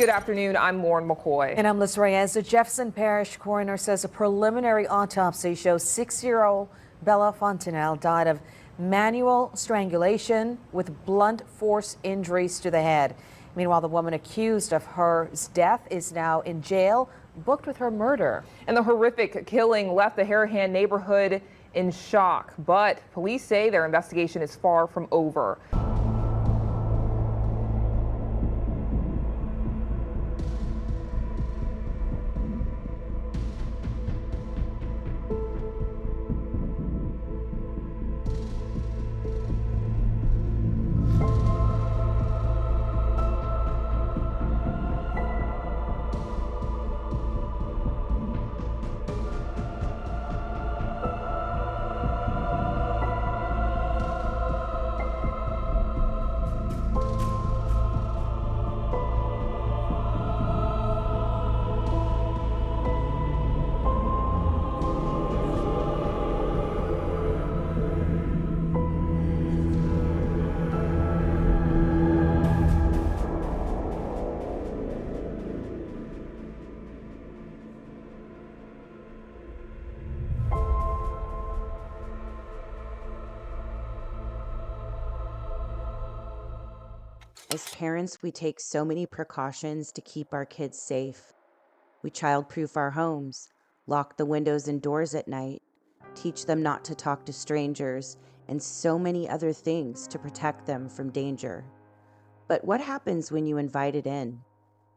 Good afternoon. I'm Lauren McCoy. And I'm Liz Reyes. The Jefferson Parish coroner says a preliminary autopsy shows 6-year-old Bella Fontenelle died of manual strangulation with blunt force injuries to the head. Meanwhile, the woman accused of her death is now in jail, booked with her murder. And the horrific killing left the Harahan neighborhood in shock, but police say their investigation is far from over. As parents, we take so many precautions to keep our kids safe. We childproof our homes, lock the windows and doors at night, teach them not to talk to strangers, and so many other things to protect them from danger. But what happens when you invite it in?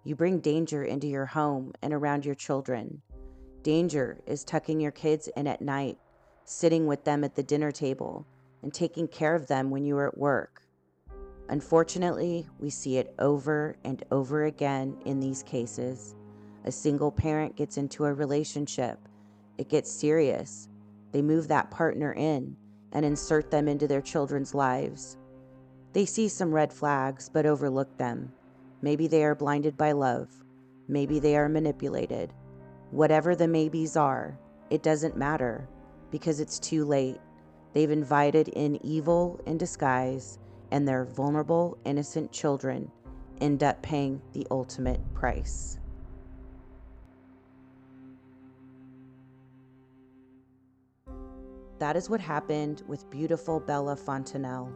You bring danger into your home and around your children. Danger is tucking your kids in at night, sitting with them at the dinner table, and taking care of them when you are at work. Unfortunately, we see it over and over again in these cases. A single parent gets into a relationship. It gets serious. They move that partner in and insert them into their children's lives. They see some red flags but overlook them. Maybe they are blinded by love. Maybe they are manipulated. Whatever the maybes are, it doesn't matter because it's too late. They've invited in evil in disguise, and their vulnerable, innocent children end up paying the ultimate price. That is what happened with beautiful Bella Fontenelle.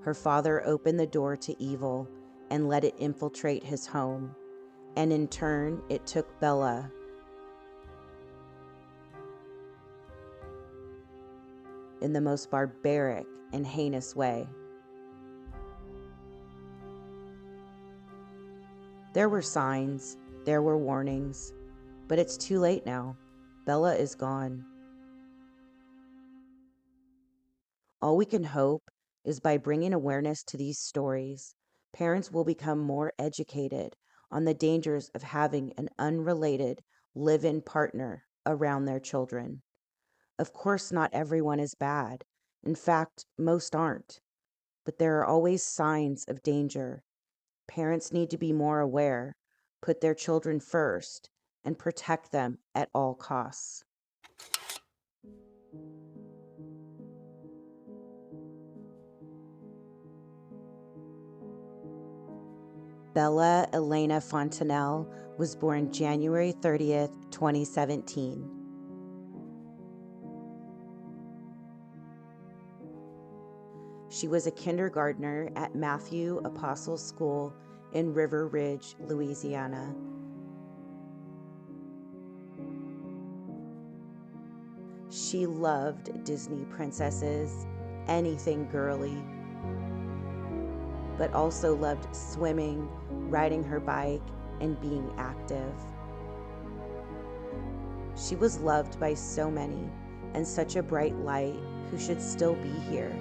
Her father opened the door to evil and let it infiltrate his home, and in turn, it took Bella in the most barbaric and heinous way. There were signs, there were warnings, but it's too late now. Bella is gone. All we can hope is by bringing awareness to these stories, parents will become more educated on the dangers of having an unrelated live-in partner around their children. Of course, not everyone is bad. In fact, most aren't. But there are always signs of danger. Parents need to be more aware, put their children first, and protect them at all costs. Bella Elena Fontenelle was born January 30th, 2017. She was a kindergartner at Matthew Apostle School in River Ridge, Louisiana. She loved Disney princesses, anything girly, but also loved swimming, riding her bike, and being active. She was loved by so many and such a bright light who should still be here.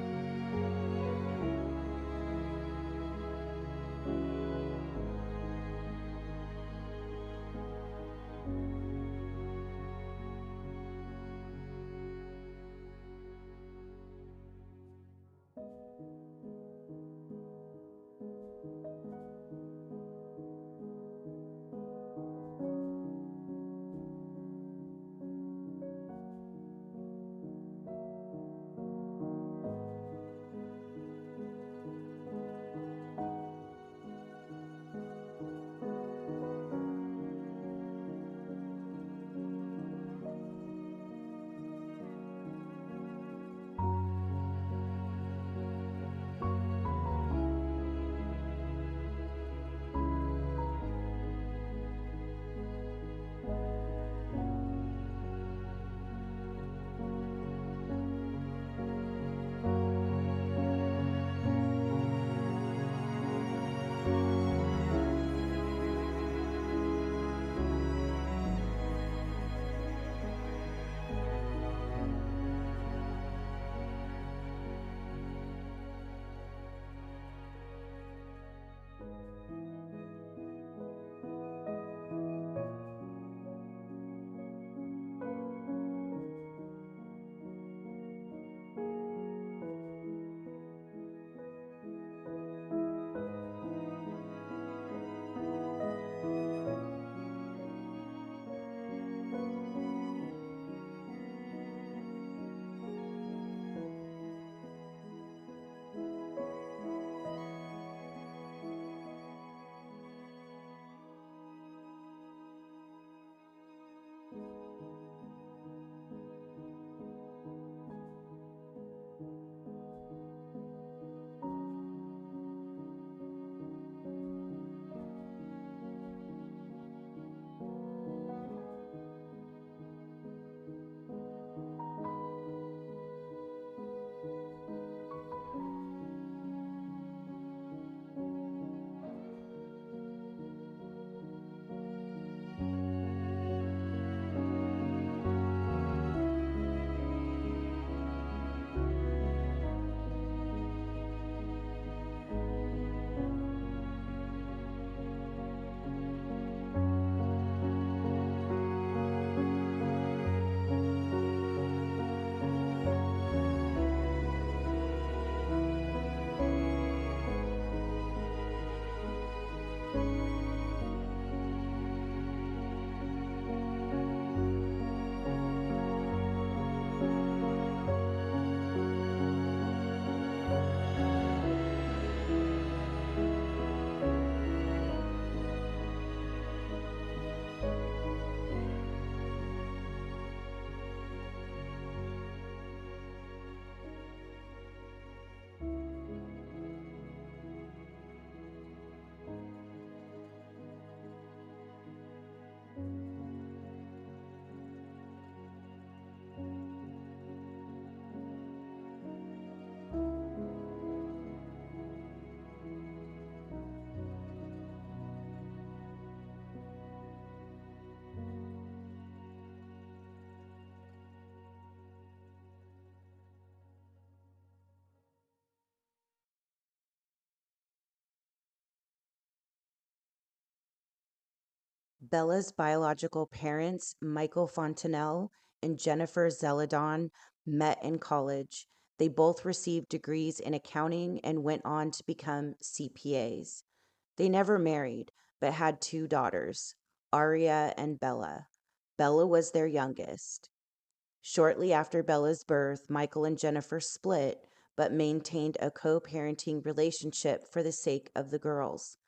Bella's biological parents, Michael Fontenelle and Jennifer Zeladon, met in college. They both received degrees in accounting and went on to become CPAs. They never married, but had two daughters, Aria and Bella. Bella was their youngest. Shortly after Bella's birth, Michael and Jennifer split, but maintained a co-parenting relationship for the sake of the girls.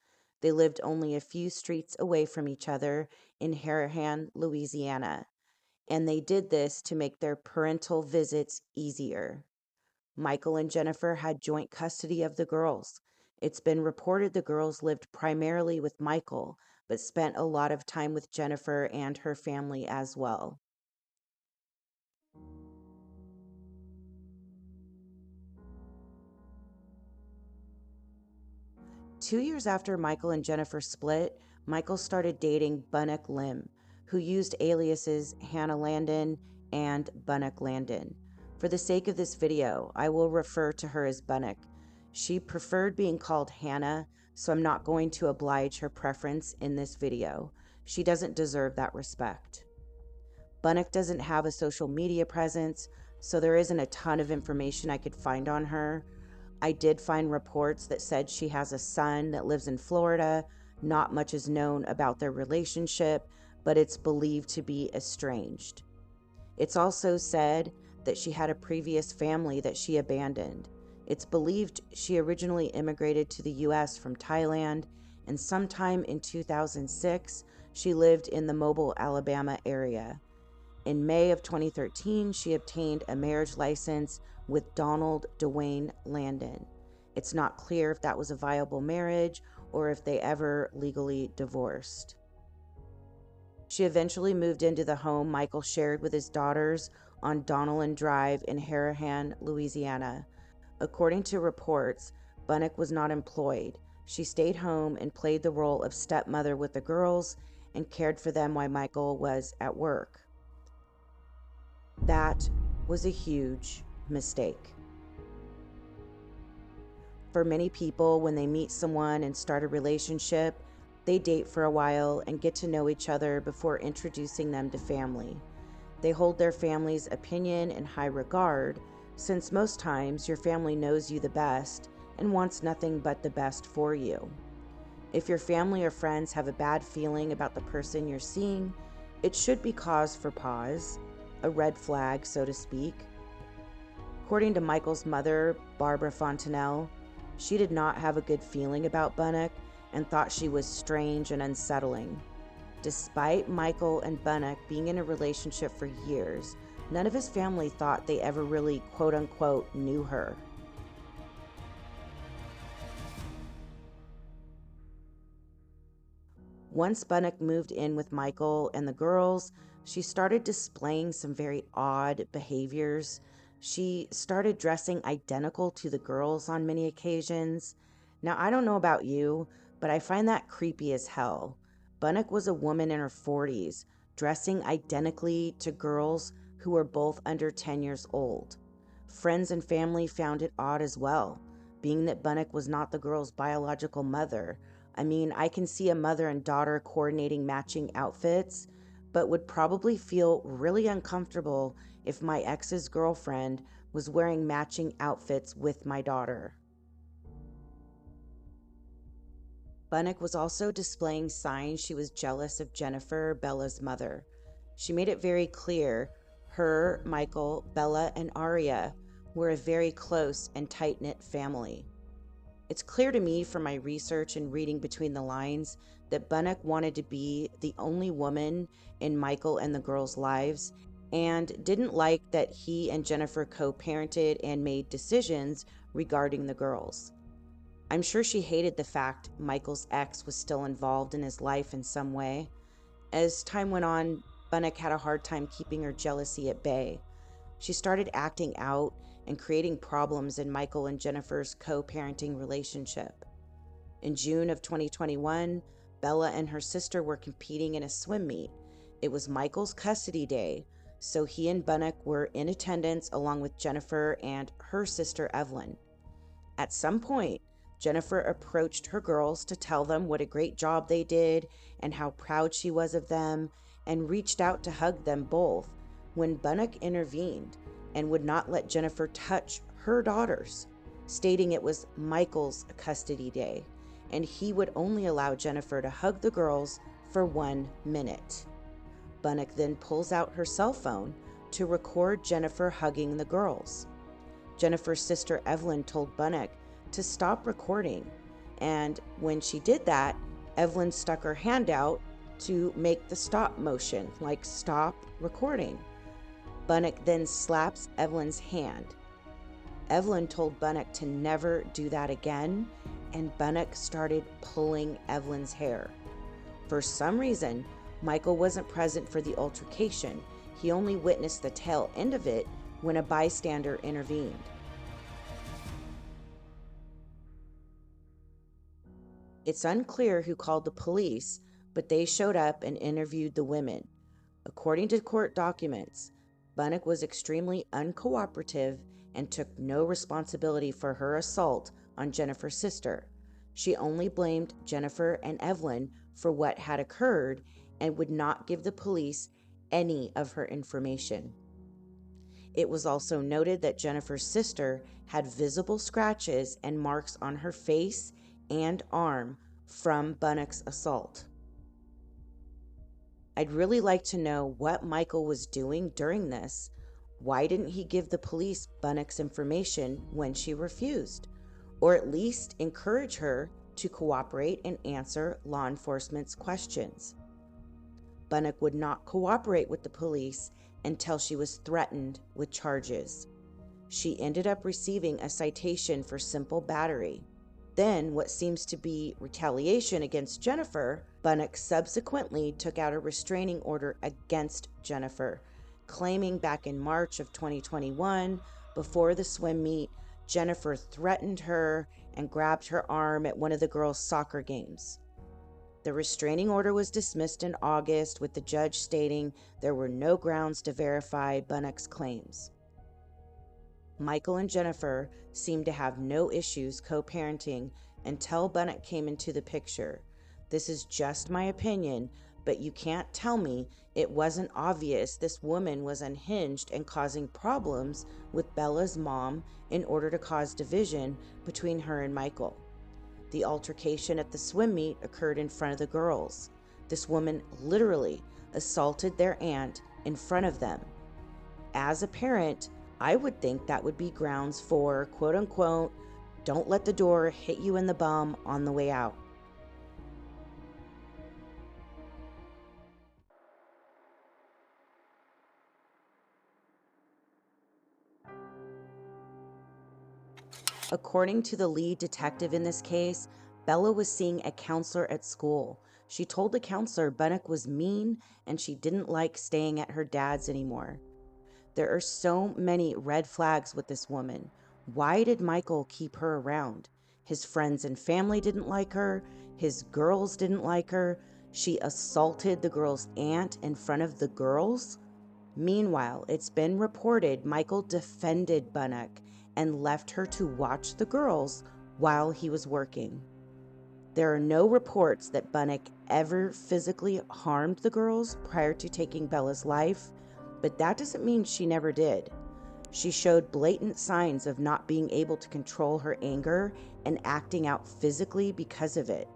They lived only a few streets away from each other in Harahan, Louisiana, and they did this to make their parental visits easier. Michael and Jennifer had joint custody of the girls. It's been reported the girls lived primarily with Michael, but spent a lot of time with Jennifer and her family as well. Two years after Michael and Jennifer split, Michael started dating Bunnock Lim, who used aliases Hannah Landon and Bunnock Landon. For the sake of this video, I will refer to her as Bunnock. She preferred being called Hannah, so I'm not going to oblige her preference in this video. She doesn't deserve that respect. Bunnock doesn't have a social media presence, so there isn't a ton of information I could find on her. I did find reports that said she has a son that lives in Florida. Not much is known about their relationship, but it's believed to be estranged. It's also said that she had a previous family that she abandoned. It's believed she originally immigrated to the US from Thailand, and sometime in 2006, she lived in the Mobile, Alabama area. In May of 2013, she obtained a marriage license with Donald Dwayne Landon. It's not clear if that was a viable marriage or if they ever legally divorced. She eventually moved into the home Michael shared with his daughters on Donnellan Drive in Harahan, Louisiana. According to reports, Bunnock was not employed. She stayed home and played the role of stepmother with the girls and cared for them while Michael was at work. That was a huge mistake. For many people, when they meet someone and start a relationship, they date for a while and get to know each other before introducing them to family. They hold their family's opinion in high regard, since most times your family knows you the best and wants nothing but the best for you. If your family or friends have a bad feeling about the person you're seeing, it should be cause for pause, a red flag, so to speak. According to Michael's mother, Barbara Fontenelle, she did not have a good feeling about Bunnock and thought she was strange and unsettling. Despite Michael and Bunnock being in a relationship for years, none of his family thought they ever really quote-unquote knew her. Once Bunnock moved in with Michael and the girls, she started displaying some very odd behaviors. She started dressing identical to the girls on many occasions. Now, I don't know about you, but I find that creepy as hell. Bunnock was a woman in her 40s, dressing identically to girls who were both under 10 years old. Friends and family found it odd as well, being that Bunnock was not the girl's biological mother. I mean, I can see a mother and daughter coordinating matching outfits, but would probably feel really uncomfortable if my ex's girlfriend was wearing matching outfits with my daughter. Bunnock was also displaying signs she was jealous of Jennifer, Bella's mother. She made it very clear her, Michael, Bella, and Aria were a very close and tight-knit family. It's clear to me from my research and reading between the lines that Bunnock wanted to be the only woman in Michael and the girls' lives and didn't like that he and Jennifer co-parented and made decisions regarding the girls. I'm sure she hated the fact Michael's ex was still involved in his life in some way. As time went on, Bunnock had a hard time keeping her jealousy at bay. She started acting out and creating problems in Michael and Jennifer's co-parenting relationship. In June of 2021, Bella and her sister were competing in a swim meet. It was Michael's custody day, so he and Bunnock were in attendance along with Jennifer and her sister Evelyn. At some point, Genxr approached her girls to tell them what a great job they did and how proud she was of them, and reached out to hug them both when Bunnock intervened and would not let Genxr touch her daughters, stating it was Michael's custody day and he would only allow Genxr to hug the girls for 1 minute. Bunnock then pulls out her cell phone to record Genxr hugging the girls. Genxr's sister Evelyn told Bunnock to stop recording, and when she did that, Evelyn stuck her hand out to make the stop motion, like stop recording. Bunnock then slaps Evelyn's hand. Evelyn told Bunnock to never do that again, and Bunnock started pulling Evelyn's hair. For some reason, Michael wasn't present for the altercation. He only witnessed the tail end of it when a bystander intervened. It's unclear who called the police, but they showed up and interviewed the women. According to court documents, Bunnock was extremely uncooperative and took no responsibility for her assault on Genxr's sister. She only blamed Genxr and Evelyn for what had occurred and would not give the police any of her information. It was also noted that Genxr's sister had visible scratches and marks on her face and arm from Bunnock's assault. I'd really like to know what Michael was doing during this. Why didn't he give the police Bunnock's information when she refused? Or at least encourage her to cooperate and answer law enforcement's questions. Bunnock would not cooperate with the police until she was threatened with charges. She ended up receiving a citation for simple battery. Then, what seems to be retaliation against Genxr, Bunnock subsequently took out a restraining order against Genxr, claiming back in March of 2021, before the swim meet, Genxr threatened her and grabbed her arm at one of the girls' soccer games. The restraining order was dismissed in August, with the judge stating there were no grounds to verify Bunnock's claims. Michael and Genxr seemed to have no issues co-parenting until Bunnock came into the picture. This is just my opinion, but you can't tell me it wasn't obvious this woman was unhinged and causing problems with Bella's mom in order to cause division between her and Michael. The altercation at the swim meet occurred in front of the girls. This woman literally assaulted their aunt in front of them. As a parent, I would think that would be grounds for, quote unquote, don't let the door hit you in the bum on the way out. According to the lead detective in this case, Bella was seeing a counselor at school. She told the counselor Bunnock was mean and she didn't like staying at her dad's anymore. There are so many red flags with this woman. Why did Michael keep her around? His friends and family didn't like her. His girls didn't like her. She assaulted the girl's aunt in front of the girls. Meanwhile, it's been reported Michael defended Bunnock and left her to watch the girls while he was working. There are no reports that Bunnock ever physically harmed the girls prior to taking Bella's life, but that doesn't mean she never did. She showed blatant signs of not being able to control her anger and acting out physically because of it.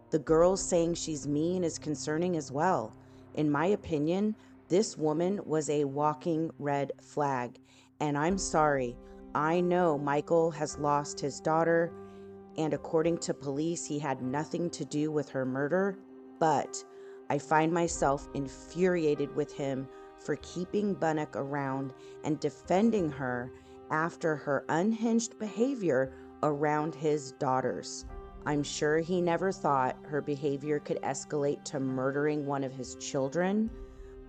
The girls saying she's mean is concerning as well. In my opinion, this woman was a walking red flag. And I'm sorry, I know Michael has lost his daughter, and according to police, he had nothing to do with her murder, but I find myself infuriated with him for keeping Bunnock around and defending her after her unhinged behavior around his daughters. I'm sure he never thought her behavior could escalate to murdering one of his children,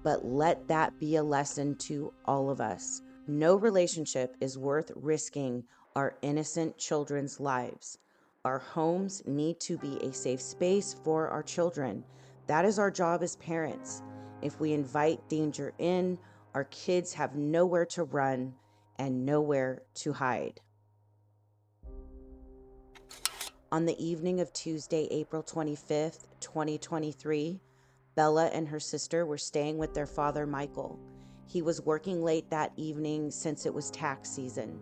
but let that be a lesson to all of us. No relationship is worth risking our innocent children's lives. Our homes need to be a safe space for our children. That is our job as parents. If we invite danger in, our kids have nowhere to run and nowhere to hide. On the evening of Tuesday, April 25th, 2023, Bella and her sister were staying with their father, Michael. He was working late that evening since it was tax season.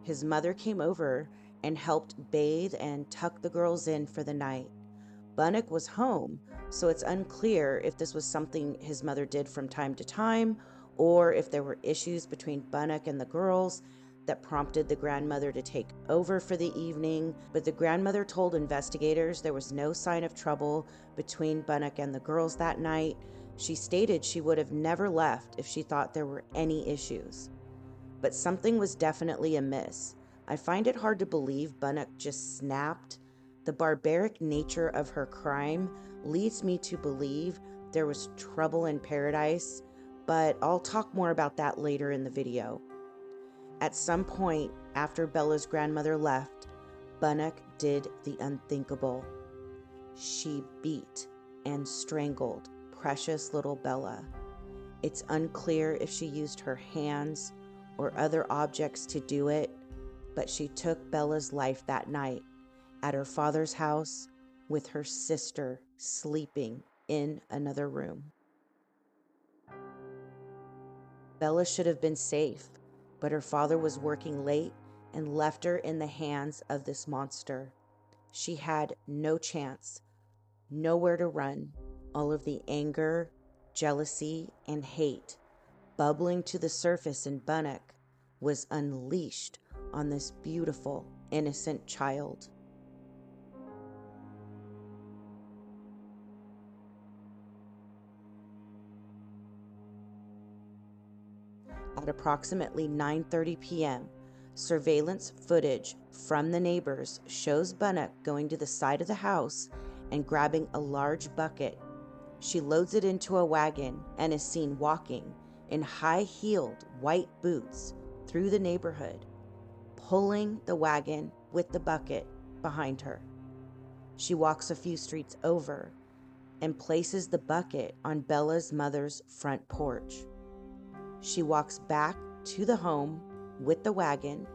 His mother came over and helped bathe and tuck the girls in for the night. Bunnock was home, so it's unclear if this was something his mother did from time to time or if there were issues between Bunnock and the girls that prompted the grandmother to take over for the evening, but the grandmother told investigators there was no sign of trouble between Bunnock and the girls that night. She stated she would have never left if she thought there were any issues. But something was definitely amiss. I find it hard to believe Bunnock just snapped. The barbaric nature of her crime leads me to believe there was trouble in paradise, but I'll talk more about that later in the video. At some point after Bella's grandmother left, Bunnock did the unthinkable. She beat and strangled precious little Bella. It's unclear if she used her hands or other objects to do it, but she took Bella's life that night at her father's house with her sister sleeping in another room. Bella should have been safe, but her father was working late and left her in the hands of this monster. She had no chance, nowhere to run. All of the anger, jealousy, and hate bubbling to the surface in Bunnock was unleashed on this beautiful, innocent child. At approximately 9:30 p.m., surveillance footage from the neighbors shows Bunnock going to the side of the house and grabbing a large bucket. She loads it into a wagon and is seen walking in high-heeled white boots through the neighborhood, pulling the wagon with the bucket behind her. She walks a few streets over and places the bucket on Bella's mother's front porch. She walks back to the home with the wagon,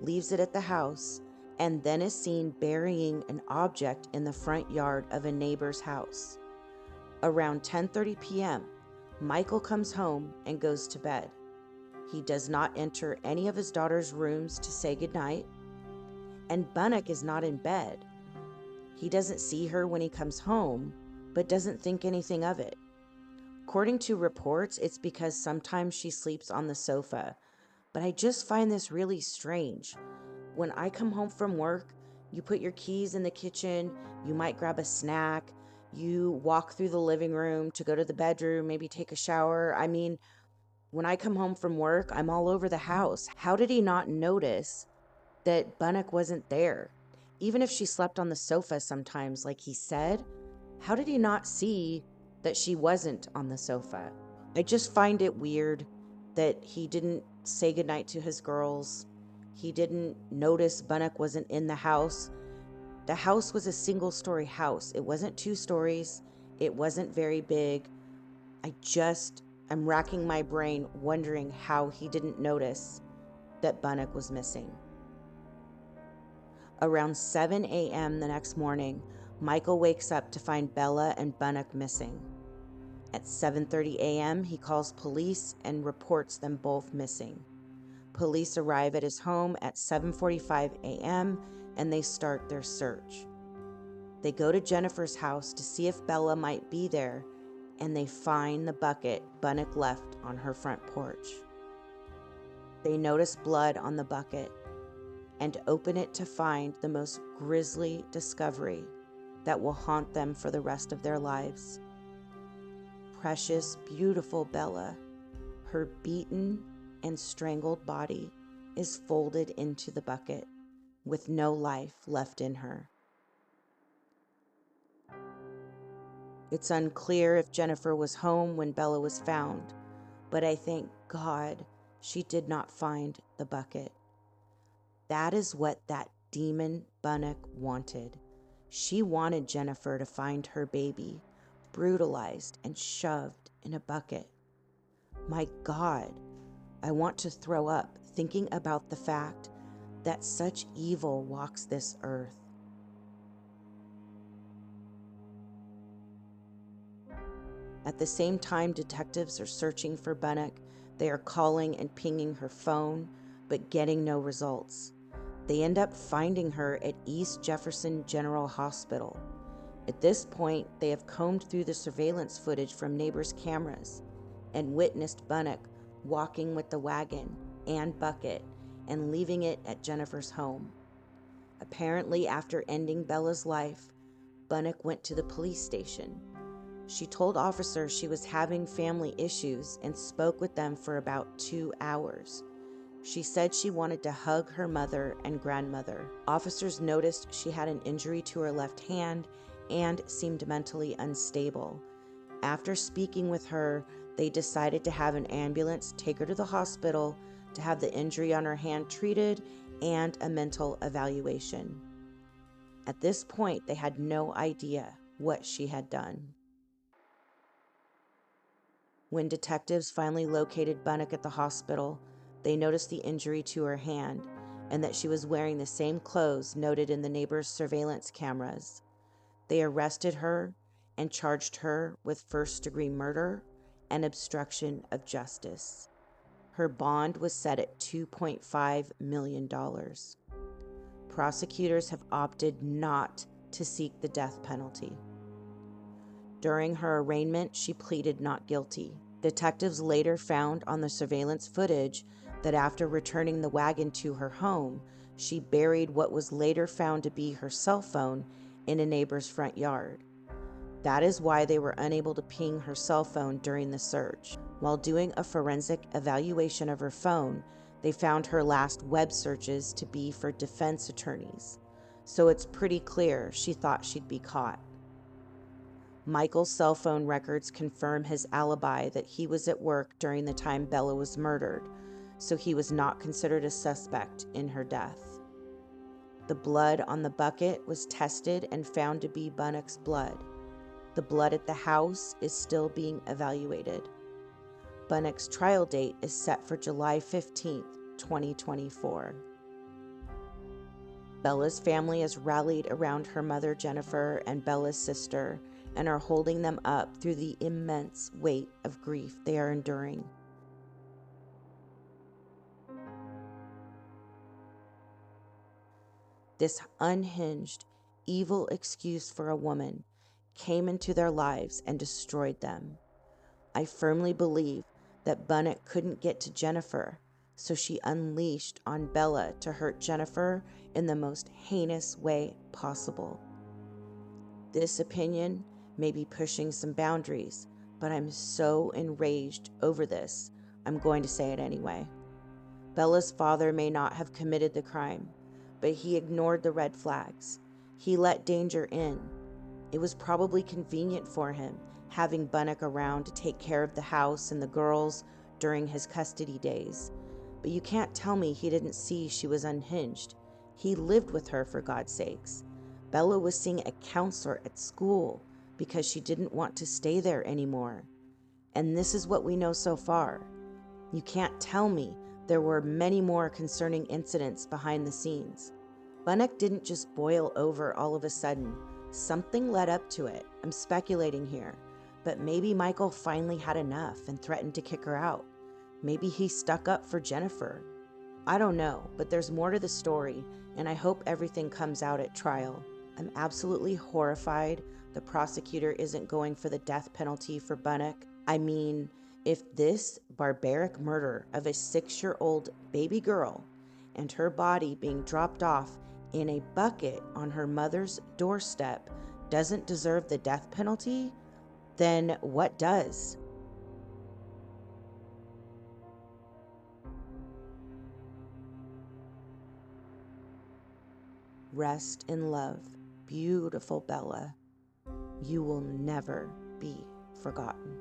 leaves it at the house, and then is seen burying an object in the front yard of a neighbor's house. Around 10:30 p.m., Michael comes home and goes to bed. He does not enter any of his daughter's rooms to say goodnight, and Bunnock is not in bed. He doesn't see her when he comes home, but doesn't think anything of it. According to reports, it's because sometimes she sleeps on the sofa, but I just find this really strange. When I come home from work, you put your keys in the kitchen, you might grab a snack, you walk through the living room to go to the bedroom, maybe take a shower. I mean, when I come home from work, I'm all over the house. How did he not notice that Bunnock wasn't there? Even if she slept on the sofa sometimes, like he said, how did he not see that she wasn't on the sofa? I just find it weird that he didn't say goodnight to his girls. He didn't notice Bunnock wasn't in the house. The house was a single-story house. It wasn't 2 stories. It wasn't very big. I'm racking my brain wondering how he didn't notice that Bunnock was missing. Around 7 a.m. the next morning, Michael wakes up to find Bella and Bunnock missing. At 7:30 a.m., he calls police and reports them both missing. Police arrive at his home at 7:45 a.m. and they start their search. They go to Jennifer's house to see if Bella might be there, and they find the bucket Bunnock left on her front porch. They notice blood on the bucket and open it to find the most grisly discovery that will haunt them for the rest of their lives. Precious, beautiful Bella, her beaten and strangled body is folded into the bucket with no life left in her. It's unclear if Jennifer was home when Bella was found, but I thank God she did not find the bucket. That is what that demon Bunnock wanted. She wanted Jennifer to find her baby, brutalized and shoved in a bucket. My God, I want to throw up thinking about the fact that such evil walks this earth. At the same time detectives are searching for Bunnock, they are calling and pinging her phone, but getting no results. They end up finding her at East Jefferson General Hospital. At this point, they have combed through the surveillance footage from neighbors' cameras and witnessed Bunnock walking with the wagon and bucket and leaving it at Jennifer's home. Apparently, after ending Bella's life, Bunnock went to the police station. She told officers she was having family issues and spoke with them for about 2 hours. She said she wanted to hug her mother and grandmother. Officers noticed she had an injury to her left hand and seemed mentally unstable. After speaking with her, they decided to have an ambulance take her to the hospital to have the injury on her hand treated and a mental evaluation. At this point, they had no idea what she had done. When detectives finally located Bunnock at the hospital, they noticed the injury to her hand and that she was wearing the same clothes noted in the neighbors' surveillance cameras. They arrested her and charged her with first-degree murder and obstruction of justice. Her bond was set at $2.5 million. Prosecutors have opted not to seek the death penalty. During her arraignment, she pleaded not guilty. Detectives later found on the surveillance footage that after returning the wagon to her home, she buried what was later found to be her cell phone in a neighbor's front yard. That is why they were unable to ping her cell phone during the search. While doing a forensic evaluation of her phone, they found her last web searches to be for defense attorneys. So it's pretty clear she thought she'd be caught. Michael's cell phone records confirm his alibi that he was at work during the time Bella was murdered, so he was not considered a suspect in her death. The blood on the bucket was tested and found to be Bunnock's blood. The blood at the house is still being evaluated. Bunnock's trial date is set for July 15th, 2024. Bella's family has rallied around her mother Jennifer and Bella's sister and are holding them up through the immense weight of grief they are enduring. This unhinged, evil excuse for a woman came into their lives and destroyed them. I firmly believe that Bunnock couldn't get to Jennifer, so she unleashed on Bella to hurt Jennifer in the most heinous way possible. This opinion may be pushing some boundaries, but I'm so enraged over this, I'm going to say it anyway. Bella's father may not have committed the crime, but he ignored the red flags. He let danger in. It was probably convenient for him, having Bunnock around to take care of the house and the girls during his custody days. But you can't tell me he didn't see she was unhinged. He lived with her, for God's sakes. Bella was seeing a counselor at school because she didn't want to stay there anymore. And this is what we know so far. You can't tell me there were many more concerning incidents behind the scenes. Bunnock didn't just boil over all of a sudden. Something led up to it. I'm speculating here. But maybe Michael finally had enough and threatened to kick her out. Maybe he stuck up for Jennifer. I don't know, but there's more to the story, and I hope everything comes out at trial. I'm absolutely horrified the prosecutor isn't going for the death penalty for Bunnock. I mean, if this barbaric murder of a 6-year-old baby girl and her body being dropped off in a bucket on her mother's doorstep doesn't deserve the death penalty, then what does? Rest in love, beautiful Bella. You will never be forgotten.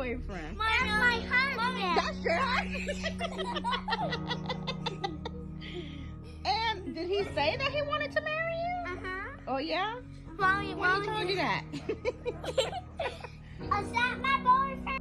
boyfriend? That's my husband. That's your husband. And did he say that he wanted to marry you? Oh yeah? Mommy, When he told you that? Is that my boyfriend?